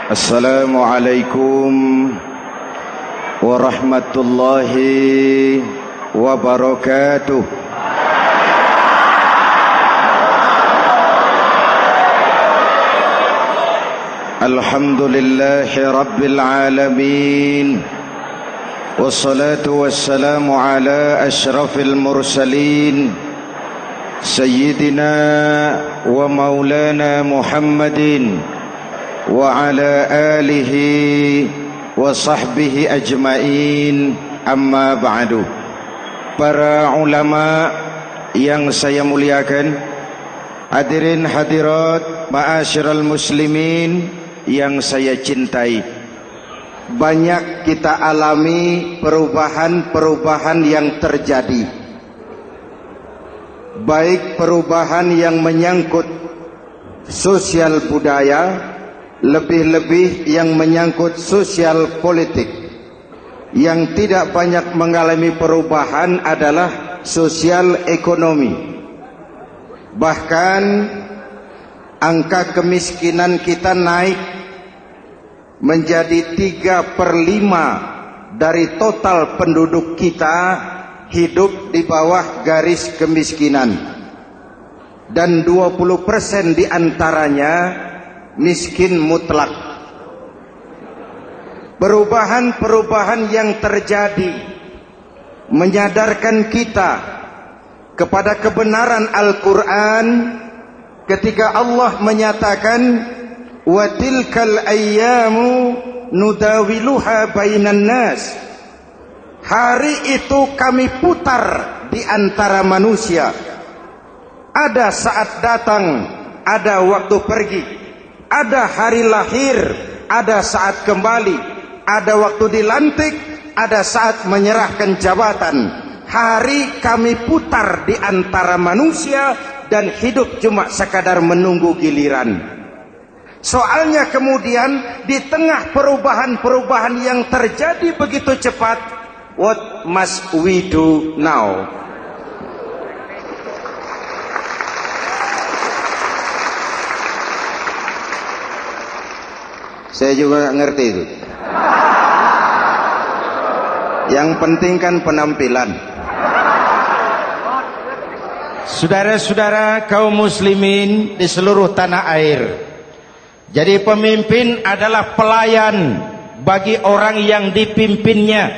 Assalamualaikum warahmatullahi wabarakatuh. Alhamdulillahi rabbil alamin. Wassalatu wassalamu ala ashrafil mursalin Sayyidina wa maulana Muhammadin wa ala alihi wa sahbihi ajmain, amma ba'du. Para ulama yang saya muliakan, hadirin hadirat ma'asyiral muslimin yang saya cintai, banyak kita alami perubahan-perubahan yang terjadi, baik perubahan yang menyangkut sosial budaya, lebih-lebih yang menyangkut sosial politik. Yang tidak banyak mengalami perubahan adalah sosial ekonomi. Bahkan angka kemiskinan kita naik menjadi 3/5 dari total penduduk kita hidup di bawah garis kemiskinan, dan 20% diantaranya miskin mutlak. Perubahan-perubahan yang terjadi menyadarkan kita kepada kebenaran Al-Quran ketika Allah menyatakan wa tilkal ayyamu nudawiluha bainan nas. Hari itu kami putar di antara manusia. Ada saat datang, ada waktu pergi. Ada hari lahir, ada saat kembali, ada waktu dilantik, ada saat menyerahkan jabatan. Hari kami putar di antara manusia dan hidup cuma sekadar menunggu giliran. Soalnya kemudian di tengah perubahan-perubahan yang terjadi begitu cepat, what must we do now? Saya juga nggak ngerti itu. Yang penting kan penampilan. Saudara-saudara kaum muslimin di seluruh tanah air, jadi pemimpin adalah pelayan bagi orang yang dipimpinnya.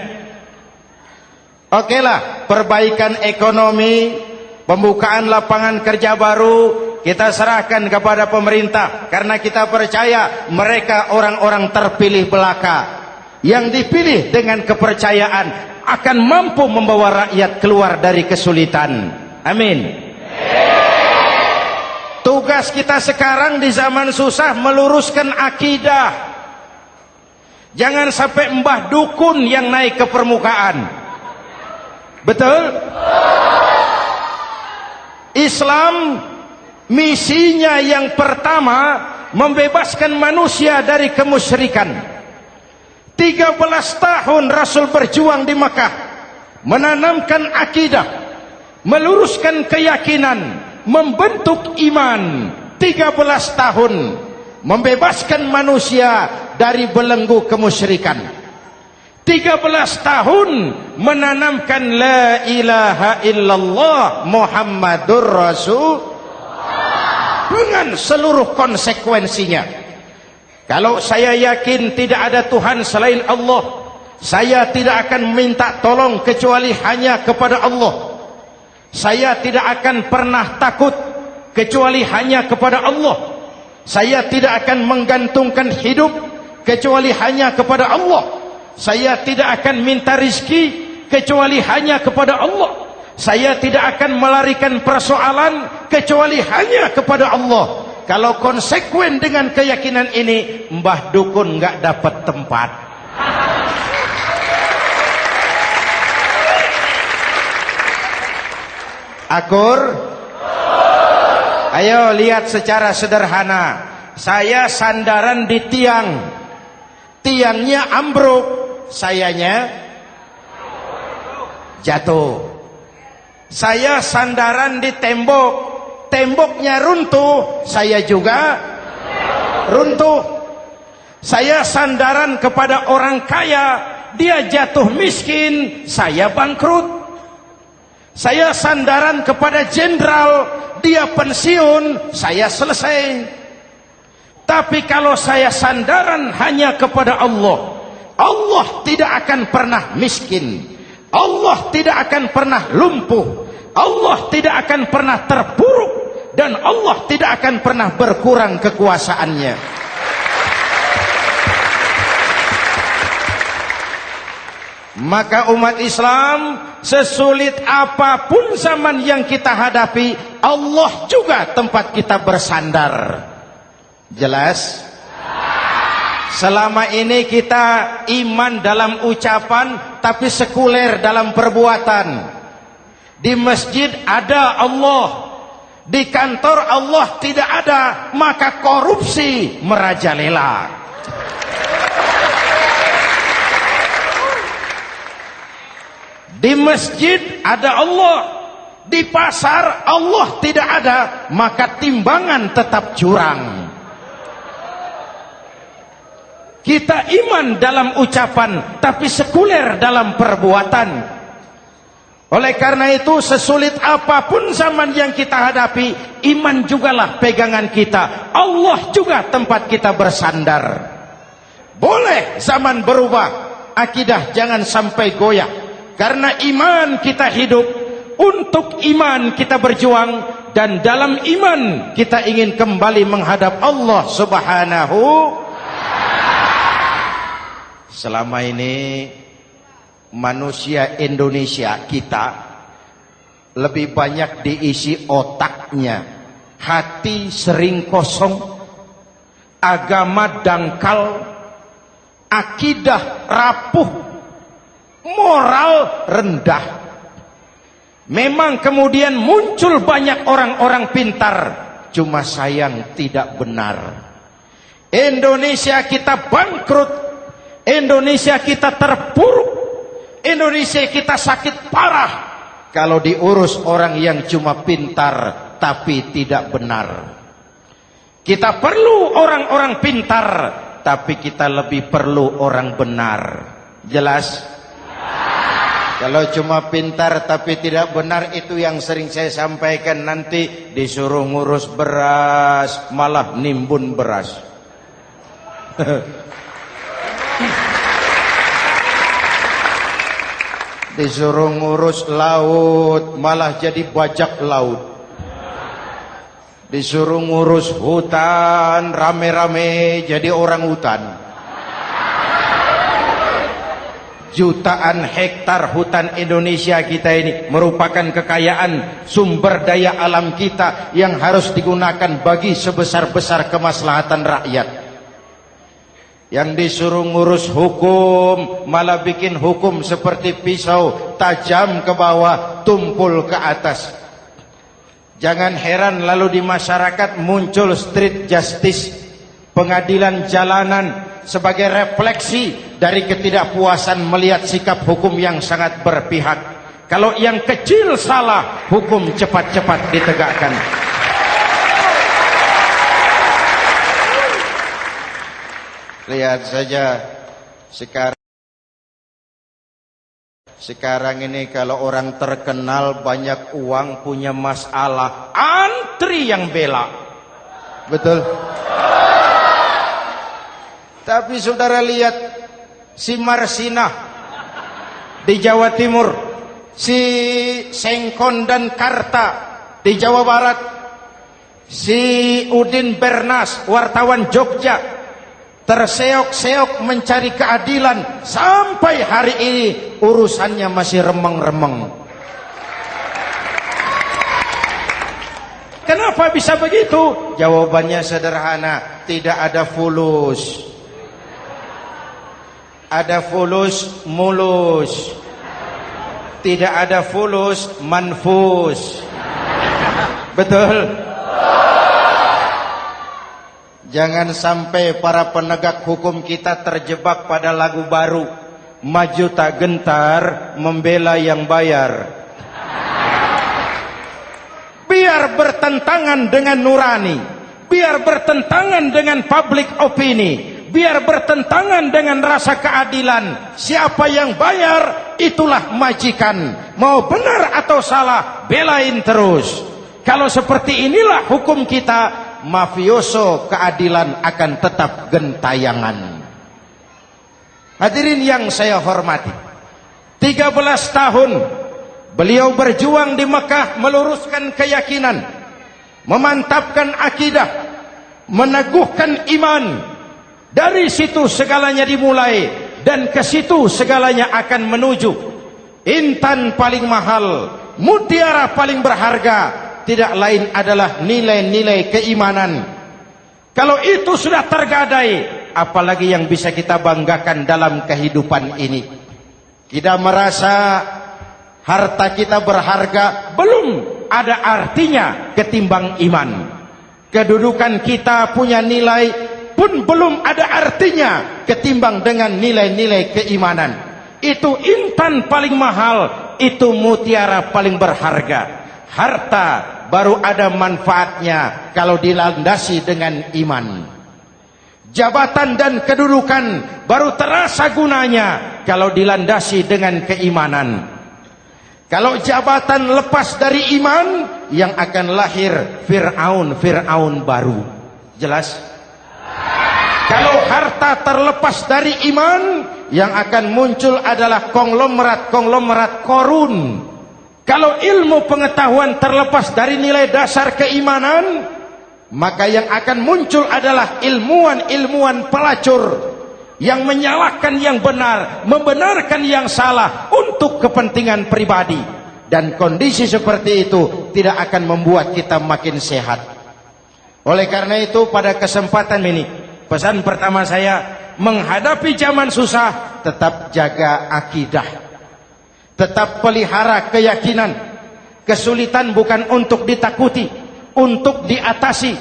Okelah, perbaikan ekonomi, pembukaan lapangan kerja baru kita serahkan kepada pemerintah, karena kita percaya mereka orang-orang terpilih belaka yang dipilih dengan kepercayaan akan mampu membawa rakyat keluar dari kesulitan. Amin. Tugas kita sekarang di zaman susah meluruskan akidah. Jangan sampai mbah dukun yang naik ke permukaan. Betul? Islam misinya yang pertama membebaskan manusia dari kemusyrikan. 13 tahun Rasul berjuang di Makkah, menanamkan akidah, meluruskan keyakinan, membentuk iman. 13 tahun membebaskan manusia dari belenggu kemusyrikan. 13 tahun menanamkan la ilaha illallah Muhammadur Rasul dengan seluruh konsekuensinya. Kalau saya yakin tidak ada Tuhan selain Allah, saya tidak akan minta tolong kecuali hanya kepada Allah. Saya tidak akan pernah takut kecuali hanya kepada Allah. Saya tidak akan menggantungkan hidup kecuali hanya kepada Allah. Saya tidak akan minta rizki kecuali hanya kepada Allah. Saya tidak akan melarikan persoalan kecuali hanya kepada Allah. Kalau konsekuen dengan keyakinan ini, mbah dukun nggak dapat tempat. Akur? Ayo lihat secara sederhana. Saya sandaran di tiang, tiangnya ambruk, sayanya jatuh. Saya sandaran di tembok, temboknya runtuh, saya juga runtuh. Saya sandaran kepada orang kaya, dia jatuh miskin, saya bangkrut. Saya sandaran kepada jenderal, dia pensiun, saya selesai. Tapi kalau saya sandaran hanya kepada Allah, Allah tidak akan pernah miskin, Allah tidak akan pernah lumpuh, Allah tidak akan pernah terpuruk, dan Allah tidak akan pernah berkurang kekuasaannya. Maka umat Islam, sesulit apapun zaman yang kita hadapi, Allah juga tempat kita bersandar. Jelas? Selama ini kita iman dalam ucapan, tapi sekuler dalam perbuatan. Di masjid ada Allah, di kantor Allah tidak ada, maka korupsi merajalela. Di masjid ada Allah, di pasar Allah tidak ada, maka timbangan tetap curang. Kita iman dalam ucapan, tapi sekuler dalam perbuatan. Oleh karena itu, sesulit apapun zaman yang kita hadapi, iman jugalah pegangan kita, Allah juga tempat kita bersandar. Boleh zaman berubah, akidah jangan sampai goyah. Karena iman kita hidup, untuk iman kita berjuang, dan dalam iman kita ingin kembali menghadap Allah Subhanahu. Selama ini manusia Indonesia kita lebih banyak diisi otaknya, hati sering kosong, agama dangkal, akidah rapuh, moral rendah. Memang kemudian muncul banyak orang-orang pintar, cuma sayang tidak benar. Indonesia kita bangkrut, Indonesia kita terpuruk, Indonesia kita sakit parah kalau diurus orang yang cuma pintar tapi tidak benar. Kita perlu orang-orang pintar, tapi kita lebih perlu orang benar. Jelas? Kalau cuma pintar tapi tidak benar, itu yang sering saya sampaikan, nanti disuruh ngurus beras malah nimbun beras. Disuruh ngurus laut malah jadi bajak laut. Disuruh ngurus hutan rame-rame jadi orang hutan. Jutaan hektar hutan Indonesia kita ini merupakan kekayaan sumber daya alam kita yang harus digunakan bagi sebesar-besar kemaslahatan rakyat. Yang disuruh ngurus hukum malah bikin hukum seperti pisau, tajam ke bawah, tumpul ke atas. Jangan heran lalu di masyarakat muncul street justice, pengadilan jalanan, sebagai refleksi dari ketidakpuasan melihat sikap hukum yang sangat berpihak. Kalau yang kecil salah, hukum cepat-cepat ditegakkan. Lihat saja sekarang ini kalau orang terkenal, banyak uang, punya masalah, antri yang bela. Betul? Tapi saudara lihat si Marsinah di Jawa Timur, si Sengkon dan Karta di Jawa Barat, si Udin Bernas wartawan Jogja, terseok-seok mencari keadilan, sampai hari ini urusannya masih remeng-remeng. Kenapa bisa begitu? Jawabannya sederhana, tidak ada fulus. Ada fulus mulus, tidak ada fulus manfus. Betul? Jangan sampai para penegak hukum kita terjebak pada lagu baru, maju tak gentar membela yang bayar. Biar bertentangan dengan nurani, biar bertentangan dengan public opini, biar bertentangan dengan rasa keadilan. Siapa yang bayar, itulah majikan. Mau benar atau salah, belain terus. Kalau seperti inilah hukum kita, mafioso keadilan akan tetap gentayangan. Hadirin yang saya hormati, 13 tahun beliau berjuang di Mekah, meluruskan keyakinan, memantapkan akidah, meneguhkan iman. Dari situ segalanya dimulai, dan ke situ segalanya akan menuju. Intan paling mahal, mutiara paling berharga, tidak lain adalah nilai-nilai keimanan. Kalau itu sudah tergadai, apalagi yang bisa kita banggakan dalam kehidupan ini? Kita merasa harta kita berharga, belum ada artinya ketimbang iman. Kedudukan kita punya nilai pun belum ada artinya ketimbang dengan nilai-nilai keimanan. Itu intan paling mahal, itu mutiara paling berharga. Harta baru ada manfaatnya kalau dilandasi dengan iman. Jabatan dan kedudukan baru terasa gunanya kalau dilandasi dengan keimanan. Kalau jabatan lepas dari iman, yang akan lahir Fir'aun baru. Jelas? Kalau harta terlepas dari iman, yang akan muncul adalah konglomerat Korun. Kalau ilmu pengetahuan terlepas dari nilai dasar keimanan, maka yang akan muncul adalah ilmuwan pelacur yang menyalahkan yang benar, membenarkan yang salah untuk kepentingan pribadi. Dan kondisi seperti itu tidak akan membuat kita makin sehat. Oleh karena itu, pada kesempatan ini, pesan pertama saya, menghadapi zaman susah, tetap jaga akidah, tetap pelihara keyakinan. Kesulitan bukan untuk ditakuti, untuk diatasi.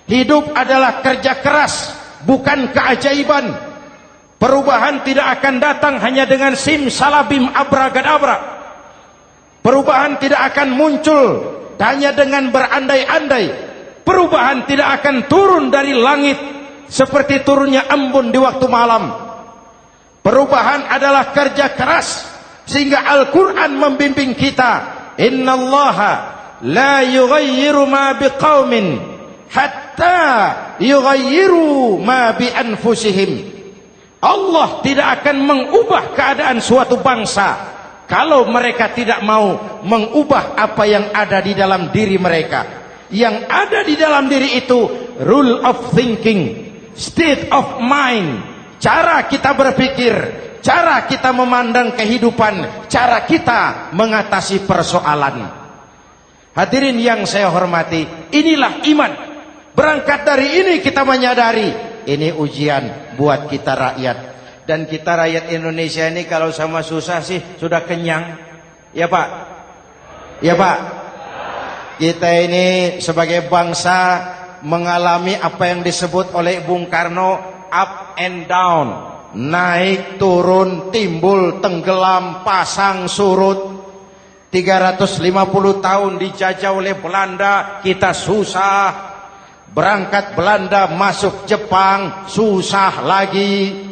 Hidup adalah kerja keras, bukan keajaiban. Perubahan tidak akan datang hanya dengan simsalabim abragadabra. Perubahan tidak akan muncul hanya dengan berandai-andai. Perubahan tidak akan turun dari langit seperti turunnya embun di waktu malam. Perubahan adalah kerja keras, sehingga Al-Quran membimbing kita, innallaha la yughayyiru ma biqaumin hatta yughayyiru ma bi anfusihim. Allah tidak akan mengubah keadaan suatu bangsa kalau mereka tidak mau mengubah apa yang ada di dalam diri mereka. Yang ada di dalam diri itu rule of thinking, state of mind, cara kita berpikir, cara kita memandang kehidupan, cara kita mengatasi persoalan. Hadirin yang saya hormati, inilah iman. Berangkat dari ini kita menyadari, ini ujian buat kita rakyat. Dan kita rakyat Indonesia ini kalau sama susah sih sudah kenyang. Ya Pak? Ya Pak? Kita ini sebagai bangsa mengalami apa yang disebut oleh Bung Karno up and down. Naik, turun, timbul, tenggelam, pasang, surut. 350 tahun dijajah oleh Belanda, kita susah. Berangkat Belanda masuk Jepang, susah lagi.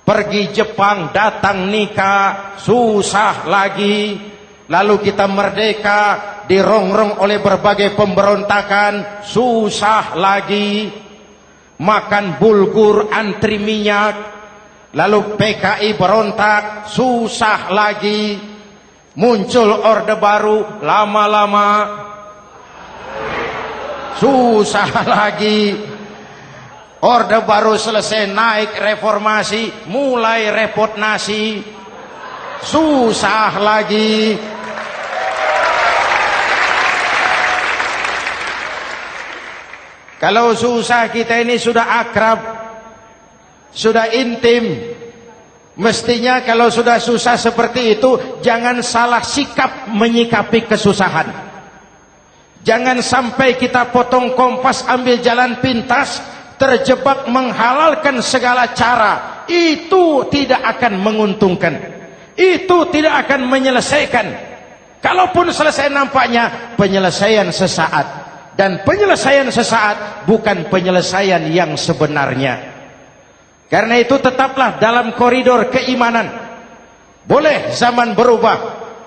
Pergi Jepang, datang nikah, susah lagi. Lalu kita merdeka, dirongrong oleh berbagai pemberontakan, susah lagi. Makan bulgur, antri minyak. Lalu PKI berontak, susah lagi. Muncul orde baru, lama-lama susah lagi. Orde baru selesai, naik reformasi, mulai repot nasi, susah lagi. Kalau susah kita ini sudah akrab, sudah intim. Mestinya kalau sudah susah seperti itu, jangan salah sikap menyikapi kesusahan. Jangan sampai kita potong kompas, ambil jalan pintas, terjebak menghalalkan segala cara. Itu tidak akan menguntungkan, itu tidak akan menyelesaikan. Kalaupun selesai, nampaknya penyelesaian sesaat. Dan penyelesaian sesaat bukan penyelesaian yang sebenarnya. Karena itu tetaplah dalam koridor keimanan. Boleh zaman berubah,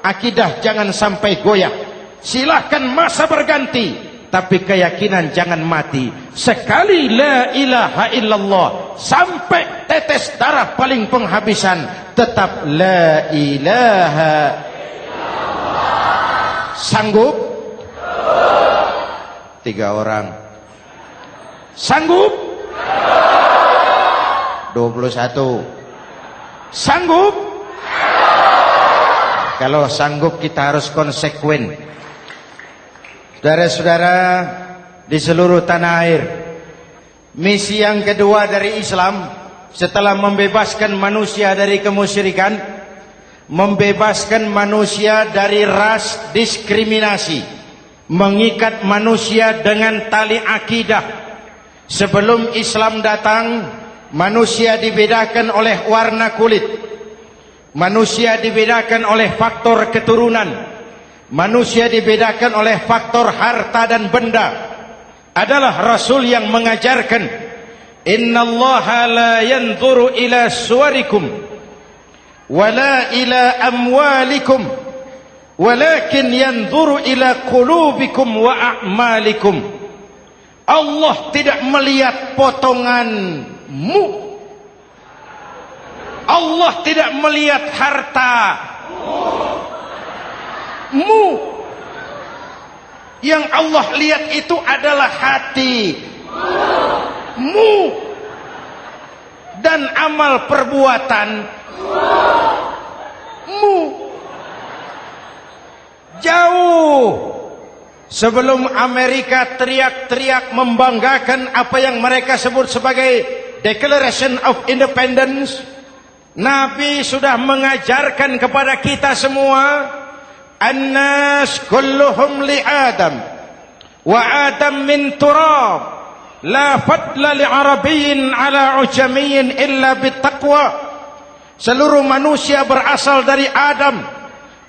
akidah jangan sampai goyah. Silahkan masa berganti, tapi keyakinan jangan mati. Sekali la ilaha illallah sampai tetes darah paling penghabisan, tetap la ilaha illallah. Sanggup? 3 orang. Sanggup? 21. Sanggup? Kalau sanggup kita harus konsekuen. Saudara-saudara di seluruh tanah air, misi yang kedua dari Islam setelah membebaskan manusia dari kemusyrikan, membebaskan manusia dari ras diskriminasi, mengikat manusia dengan tali akidah. Sebelum Islam datang, manusia dibedakan oleh warna kulit, manusia dibedakan oleh faktor keturunan, manusia dibedakan oleh faktor harta dan benda. Adalah Rasul yang mengajarkan, innallaha la yanzuru ila suwarikum wala ila amwalikum walakin yanzuru ila qulubikum wa a'malikum. Allah tidak melihat potonganmu, Allah tidak melihat hartamu. Yang Allah lihat itu adalah hatimu dan amal perbuatanmu. Jauh sebelum Amerika teriak-teriak membanggakan apa yang mereka sebut sebagai Declaration of Independence, Nabi sudah mengajarkan kepada kita semua, An-nas kulluhum li Adam wa Adam min turab la fadla li Arabiyyin ala ujamiyyin illa bittaqwa. Seluruh manusia berasal dari Adam.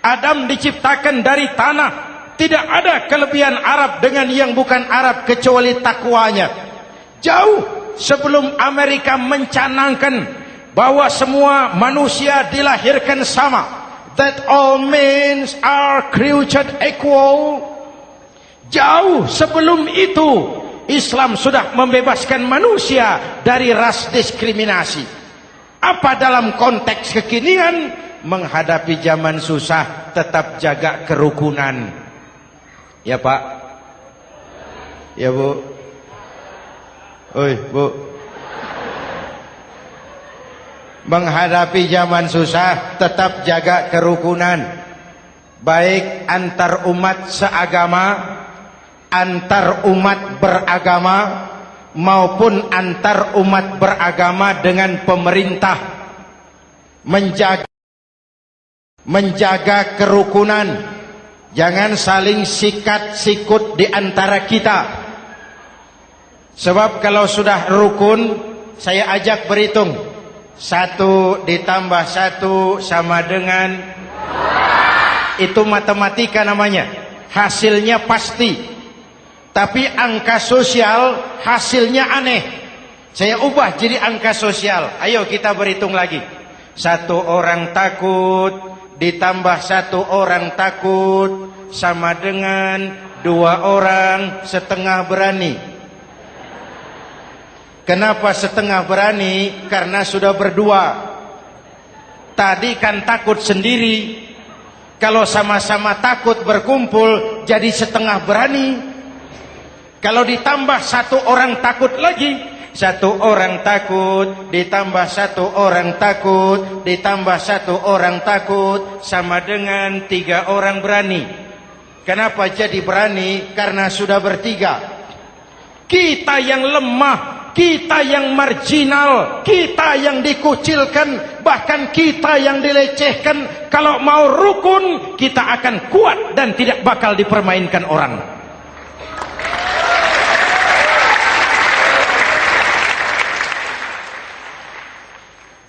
Adam diciptakan dari tanah. Tidak ada kelebihan Arab dengan yang bukan Arab kecuali takwanya. Jauh sebelum Amerika mencanangkan bahwa semua manusia dilahirkan sama, that all men are created equal. Jauh sebelum itu Islam sudah membebaskan manusia dari ras diskriminasi. Apa dalam konteks kekinian menghadapi zaman susah tetap jaga kerukunan? Ya Pak, ya Bu, oi Bu, menghadapi zaman susah tetap jaga kerukunan, baik antar umat seagama, antar umat beragama, maupun antar umat beragama dengan pemerintah. Menjaga kerukunan, jangan saling sikat sikut di antara kita. Sebab kalau sudah rukun, saya ajak berhitung, 1 ditambah 1 sama dengan, itu matematika namanya, hasilnya pasti. Tapi angka sosial hasilnya aneh. Saya ubah jadi angka sosial. Ayo kita berhitung lagi. 1 orang takut ditambah 1 orang takut sama dengan 2 orang setengah berani. Kenapa setengah berani? Karena sudah berdua. Tadi kan takut sendiri. Kalau sama-sama takut berkumpul jadi setengah berani. Kalau ditambah 1 orang takut lagi, 1 orang takut ditambah 1 orang takut ditambah 1 orang takut sama dengan 3 orang berani. Kenapa jadi berani? Karena sudah bertiga. Kita yang lemah, kita yang marginal, kita yang dikucilkan, bahkan kita yang dilecehkan, kalau mau rukun kita akan kuat dan tidak bakal dipermainkan orang.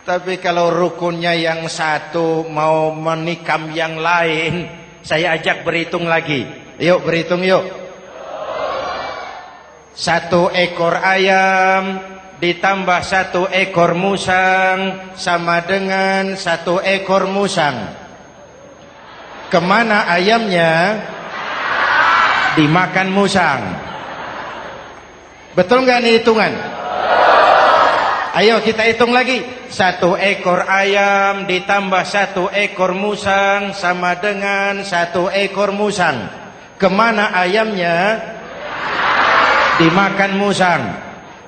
Tapi kalau rukunnya yang satu mau menikam yang lain, saya ajak berhitung lagi. Yuk berhitung yuk. 1 ekor ayam ditambah 1 ekor musang sama dengan 1 ekor musang. Kemana ayamnya? Dimakan musang. Betul nggak nih hitungan? Ayo kita hitung lagi. 1 ekor ayam ditambah 1 ekor musang sama dengan 1 ekor musang. Kemana ayamnya? Dimakan musang.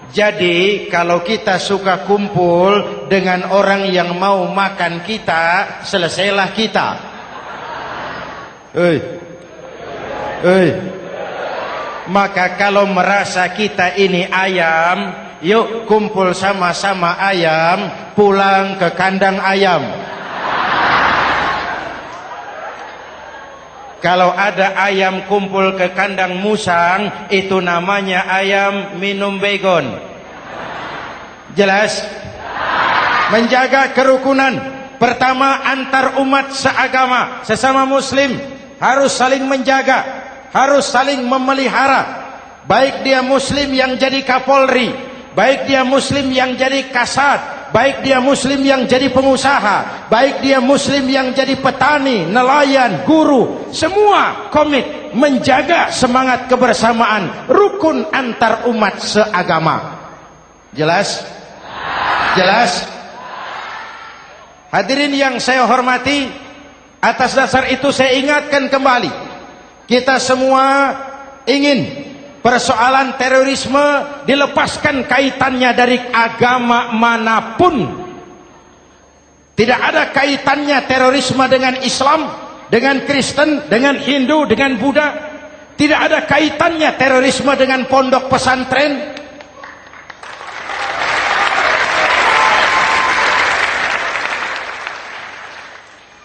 Jadi kalau kita suka kumpul dengan orang yang mau makan kita, selesailah kita. Maka kalau merasa kita ini ayam, yuk kumpul sama-sama ayam, pulang ke kandang ayam. Kalau ada ayam kumpul ke kandang musang, itu namanya ayam minum baygon. Jelas? Menjaga kerukunan. Pertama, antar umat seagama, sesama muslim harus saling menjaga, harus saling memelihara. Baik dia muslim yang jadi kapolri, baik dia muslim yang jadi kasat, baik dia muslim yang jadi pengusaha, baik dia muslim yang jadi petani, nelayan, guru, semua komit menjaga semangat kebersamaan, rukun antar umat seagama. Jelas? Jelas? Hadirin yang saya hormati, atas dasar itu saya ingatkan kembali, kita semua ingin persoalan terorisme dilepaskan kaitannya dari agama manapun. Tidak ada kaitannya terorisme dengan Islam, dengan Kristen, dengan Hindu, dengan Buddha. Tidak ada kaitannya terorisme dengan pondok pesantren.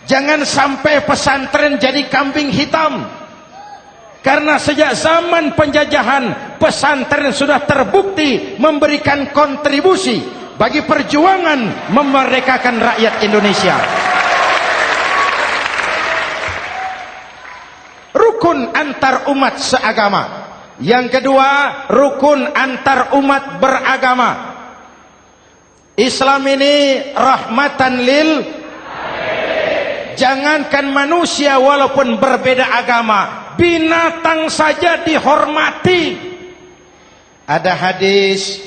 Jangan sampai pesantren jadi kambing hitam. Karena sejak zaman penjajahan, pesantren sudah terbukti memberikan kontribusi bagi perjuangan memerdekakan rakyat Indonesia. Rukun antar umat seagama. Yang kedua, rukun antar umat beragama. Islam ini rahmatan lil, jangankan manusia walaupun berbeda agama, binatang saja dihormati. Ada hadis,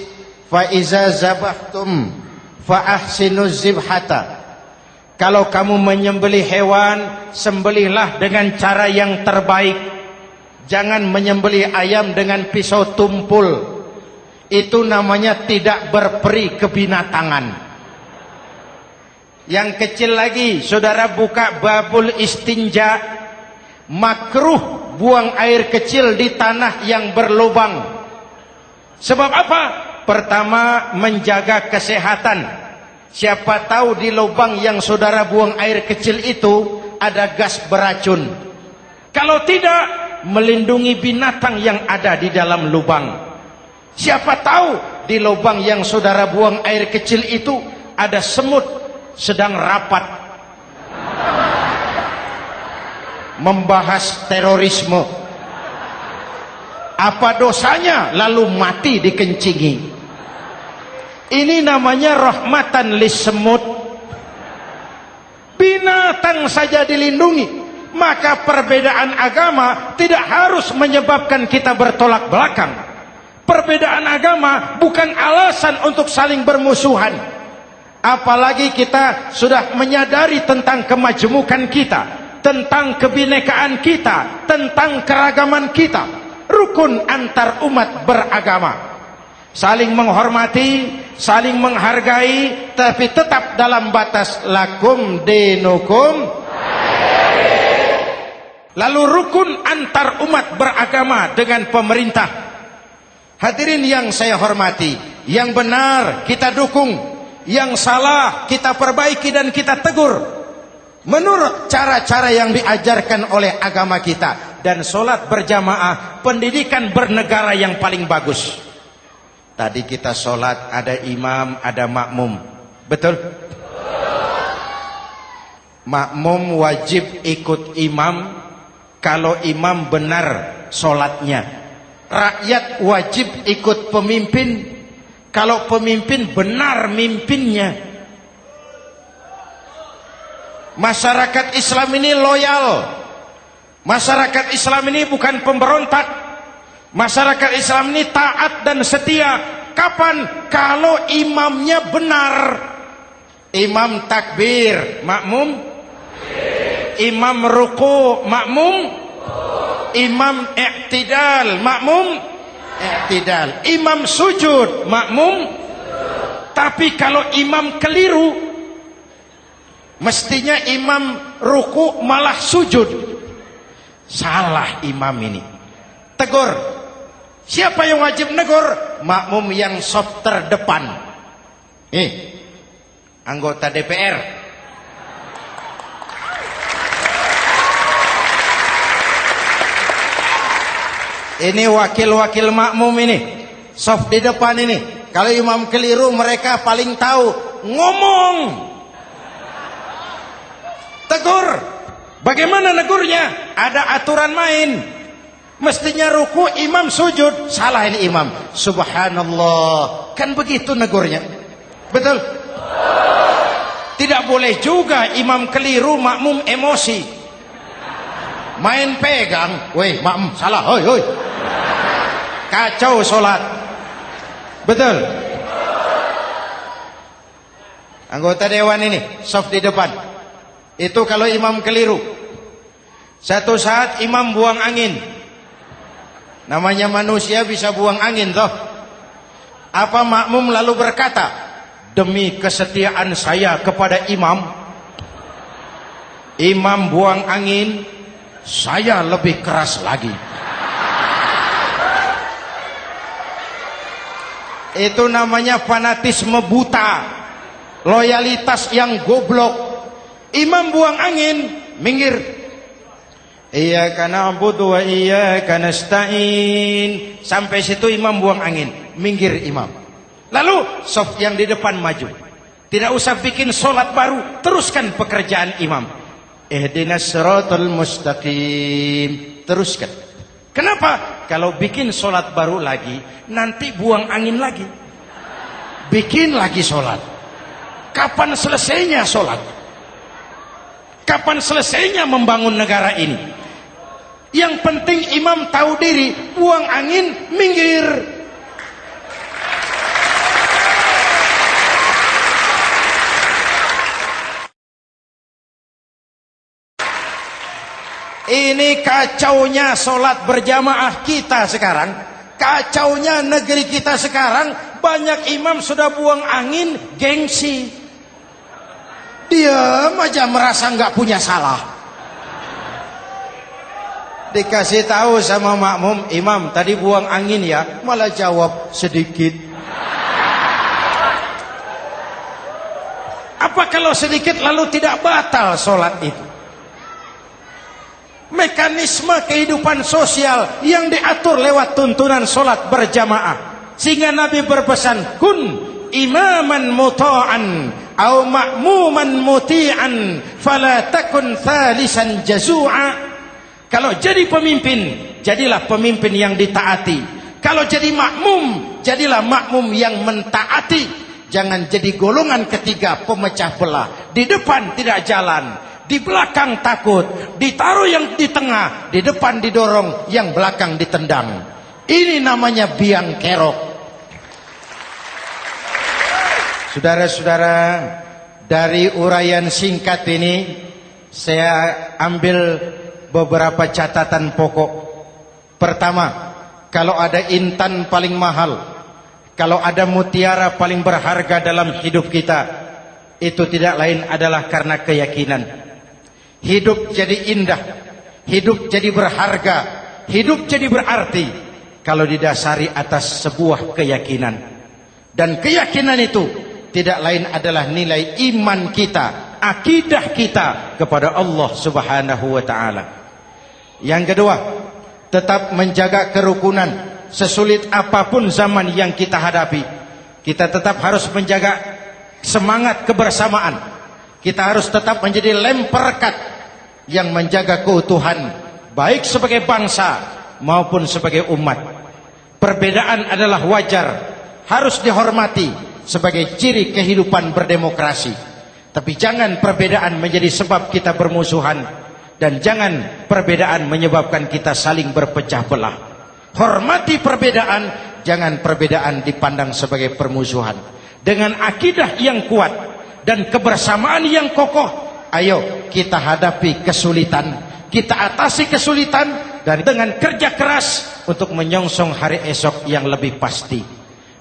fa iza zabahtum fa ahsinuz zibhata. Kalau kamu menyembelih hewan, sembelihlah dengan cara yang terbaik. Jangan menyembelih ayam dengan pisau tumpul. Itu namanya tidak berperi kebinatangan. Yang kecil lagi, saudara buka babul istinja, makruh buang air kecil di tanah yang berlubang. Sebab apa? Pertama, menjaga kesehatan. Siapa tahu di lubang yang saudara buang air kecil itu ada gas beracun. Kalau tidak, melindungi binatang yang ada di dalam lubang. Siapa tahu di lubang yang saudara buang air kecil itu ada semut sedang rapat membahas terorisme. Apa dosanya lalu mati dikencingi? Ini namanya rahmatan lis semut. Binatang saja dilindungi. Maka perbedaan agama tidak harus menyebabkan kita bertolak belakang. Perbedaan agama bukan alasan untuk saling bermusuhan. Apalagi kita sudah menyadari tentang kemajemukan kita, tentang kebinekaan kita, tentang keragaman kita. Rukun antar umat beragama. Saling menghormati, saling menghargai, tapi tetap dalam batas lakum dinukum. Lalu rukun antar umat beragama dengan pemerintah. Hadirin yang saya hormati, yang benar kita dukung, yang salah kita perbaiki dan kita tegur menurut cara-cara yang diajarkan oleh agama kita. Dan sholat berjamaah, pendidikan bernegara yang paling bagus. Tadi kita sholat ada imam, ada makmum, betul? Makmum wajib ikut imam kalau imam benar sholatnya. Rakyat wajib ikut pemimpin kalau pemimpin benar mimpinnya. Masyarakat Islam ini loyal. Masyarakat Islam ini bukan pemberontak. Masyarakat Islam ini taat dan setia. Kapan? Kalau imamnya benar. Imam takbir, makmum. Imam ruku, makmum. Imam i'tidal, makmum. I'tidal. Imam sujud, makmum. Tapi kalau imam keliru, mestinya imam ruku malah sujud. Salah imam ini. Tegur. Siapa yang wajib negur? Makmum yang saf terdepan. Anggota DPR. Ini wakil-wakil makmum ini, saf di depan ini. Kalau imam keliru, mereka paling tahu. Ngomong. Tegur. Bagaimana negurnya? Ada aturan main. Mestinya ruku, imam sujud. Salah ini imam. Subhanallah. Kan begitu negurnya. Betul? Tidak boleh juga imam keliru, makmum emosi. Main pegang. Weh, makmum salah. Hoi, hoi. Kacau sholat. Betul? Anggota dewan ini, saf di depan. Itu kalau imam keliru. Satu saat imam buang angin. Namanya manusia bisa buang angin toh. Apa makmum lalu berkata, demi kesetiaan saya kepada imam, imam buang angin, saya lebih keras lagi. Itu namanya fanatisme buta, loyalitas yang goblok. Imam buang angin, minggir. Iyyaka na'budu wa iyyaka nasta'in. Sampai situ imam buang angin, minggir imam. Lalu saf yang di depan maju. Tidak usah bikin sholat baru, teruskan pekerjaan imam. Ihdinas siratal mustaqim. Teruskan. Kenapa? Kalau bikin sholat baru lagi, nanti buang angin lagi. Bikin lagi sholat. Kapan selesainya sholat? Kapan selesainya membangun negara ini? Yang penting imam tahu diri, buang angin, minggir. Ini kacaunya sholat berjamaah kita sekarang. Kacaunya negeri kita sekarang. Banyak imam sudah buang angin, gengsi. Dia aja merasa nggak punya salah. Dikasih tahu sama makmum, imam tadi buang angin ya, malah jawab sedikit. Apa kalau sedikit lalu tidak batal sholat itu? Mekanisme kehidupan sosial yang diatur lewat tuntunan sholat berjamaah. Sehingga Nabi berpesan, kun imaman muta'an au ma'muman muti'an fala takun thalisan jazu'a. Kalau jadi pemimpin, jadilah pemimpin yang ditaati. Kalau jadi makmum, jadilah makmum yang mentaati. Jangan jadi golongan ketiga pemecah belah. Di depan tidak jalan, di belakang takut, ditaruh yang di tengah, di depan didorong, yang belakang ditendang. Ini namanya biang kerok. Saudara-saudara, dari uraian singkat ini saya ambil beberapa catatan pokok. Pertama, kalau ada intan paling mahal, kalau ada mutiara paling berharga dalam hidup kita, itu tidak lain adalah karena keyakinan. Hidup jadi indah, hidup jadi berharga, hidup jadi berarti kalau didasari atas sebuah keyakinan. Dan keyakinan itu tidak lain adalah nilai iman kita, akidah kita kepada Allah Subhanahu wa ta'ala. Yang kedua, tetap menjaga kerukunan. Sesulit apapun zaman yang kita hadapi, kita tetap harus menjaga semangat kebersamaan. Kita harus tetap menjadi lem perekat yang menjaga keutuhan, baik sebagai bangsa maupun sebagai umat. Perbedaan adalah wajar, harus dihormati sebagai ciri kehidupan berdemokrasi. Tapi jangan perbedaan menjadi sebab kita bermusuhan, dan jangan perbedaan menyebabkan kita saling berpecah belah. Hormati perbedaan, jangan perbedaan dipandang sebagai permusuhan. Dengan akidah yang kuat dan kebersamaan yang kokoh, ayo kita hadapi kesulitan, kita atasi kesulitan, dan dengan kerja keras untuk menyongsong hari esok yang lebih pasti.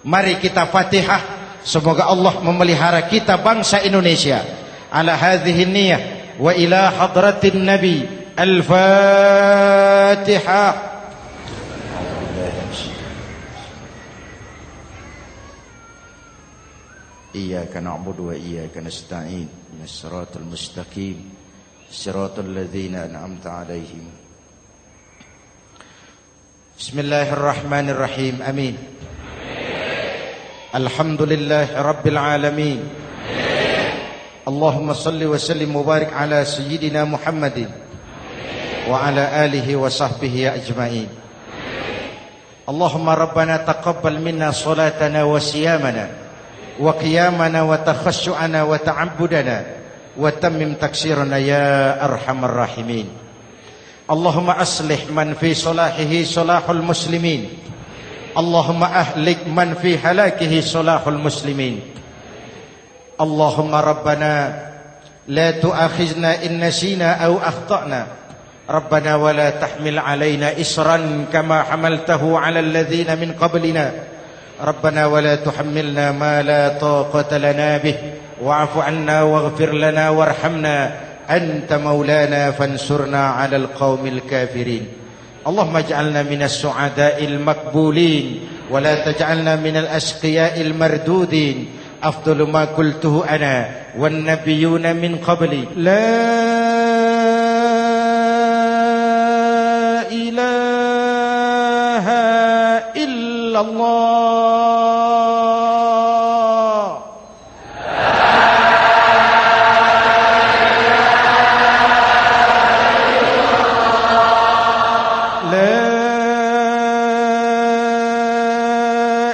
Mari kita Fatihah, semoga Allah memelihara kita bangsa Indonesia. Ala hadhihi niyah wa ila hadratin Nabi. Al-Fatihah. Iyyaka na'budu wa iyyaka nasta'in. Ihdinas siratal mustaqim. Siratal ladzina an'amta 'alaihim. Bismillahirrahmanirrahim. Amin. Alhamdulillahi rabbil alamin. Allahumma salli wa sallim mubarak ala sayyidina Muhammadin wa ala alihi wa sahbihi ajma'in. Allahumma rabbana taqabbal minna salatana wa siyamana wa qiyamana wa takhashu'ana wa ta'abbudana wa tammim taksirana ya arhamar rahimin. Allahumma aslih man fi salahihi salahul muslimin. Allahumma ahlik man fi halakihi salahul muslimin. Allahumma rabbana la tu'akhizna in nasina aw akhtana. Rabbana wa la tahmil alaina isran kama hamaltahu ala alladhina min qablina. Rabbana wa la tuhammilna ma la taqata lana bih wa'fu 'anna waghfir lana warhamna anta maulana fansurna 'alal qaumil kafirin. Allahumma ij'alna minas su'ada'il maqbulin wa la taj'alna minal ashqiya'il mardudin. Afdalu ma qultuhu ana wan nabiyyuna min qabli. La ilaha illallah. La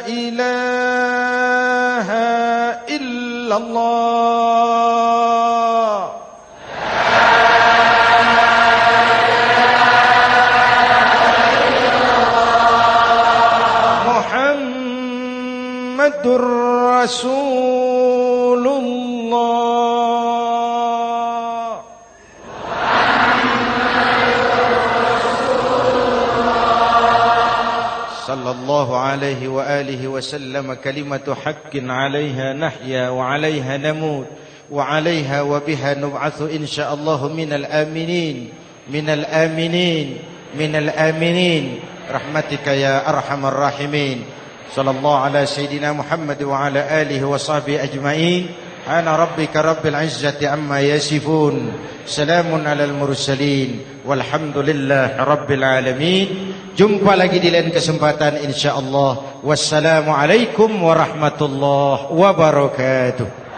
ilaha illallah. Muhammadur Rasulullah. Sallallahu alaihi wa alihi wa sallam. Kalimatu haqqin 'alaiha nahya wa 'alaiha namut wa 'alaiha wa biha nub'atsu insyaallah minal aminin minal aminin minal aminin rahmatika ya arhamar rahimin. Sallallahu ala sayyidina Muhammad wa ala alihi wa sahbihi ajma'in. Ana rabbika rabbil izzati amma yasifun. Salamun alal mursalin walhamdulillahi rabbil alamin. Jumpa lagi di lain kesempatan insyaallah. Wassalamualaikum warahmatullahi wabarakatuh.